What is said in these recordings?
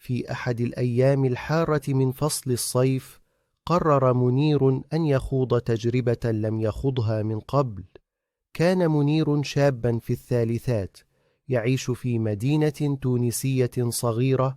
في أحد الأيام الحارة من فصل الصيف، قرر منير أن يخوض تجربة لم يخضها من قبل. كان منير شابا في الثالثات، يعيش في مدينة تونسية صغيرة،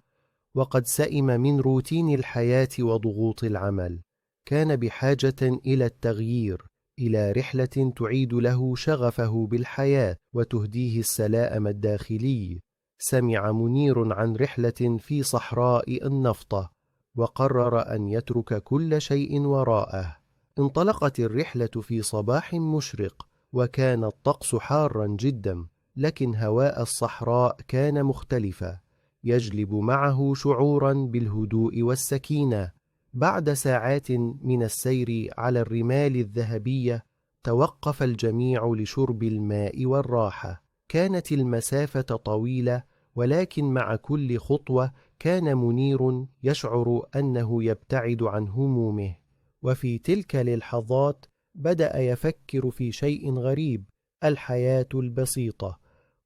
وقد سئم من روتين الحياة وضغوط العمل. كان بحاجة إلى التغيير، إلى رحلة تعيد له شغفه بالحياة وتهديه السلام الداخلي. سمع منير عن رحلة في صحراء النفطة، وقرر أن يترك كل شيء وراءه. انطلقت الرحلة في صباح مشرق، وكان الطقس حارا جدا، لكن هواء الصحراء كان مختلفا، يجلب معه شعورا بالهدوء والسكينة. بعد ساعات من السير على الرمال الذهبية، توقف الجميع لشرب الماء والراحة. كانت المسافة طويلة، ولكن مع كل خطوة كان منير يشعر أنه يبتعد عن همومه. وفي تلك اللحظات بدأ يفكر في شيء غريب: الحياة البسيطة.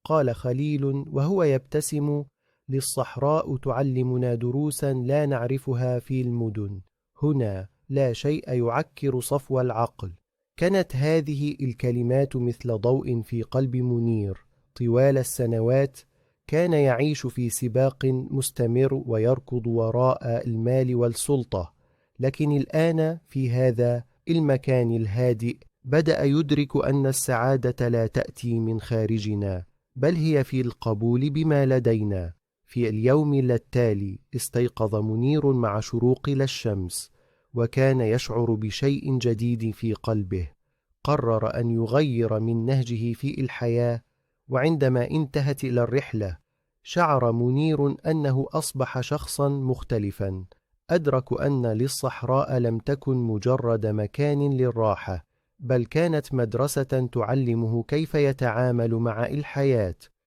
قال خليل وهو يبتسم: للصحراء تعلمنا دروسا لا نعرفها في المدن. هنا لا شيء يعكر صفو العقل. كانت هذه الكلمات مثل ضوء في قلب منير. طوال السنوات كان يعيش في سباق مستمر ويركض وراء المال والسلطة، لكن الآن في هذا المكان الهادئ بدأ يدرك أن السعادة لا تأتي من خارجنا، بل هي في القبول بما لدينا. في اليوم التالي استيقظ منير مع شروق الشمس، وكان يشعر بشيء جديد في قلبه. قرر أن يغير من نهجه في الحياة، وعندما انتهت إلى الرحلة شعر منير أنه أصبح شخصا مختلفا. أدرك أن للصحراء لم تكن مجرد مكان للراحة، بل كانت مدرسة تعلمه كيف يتعامل مع الحياة.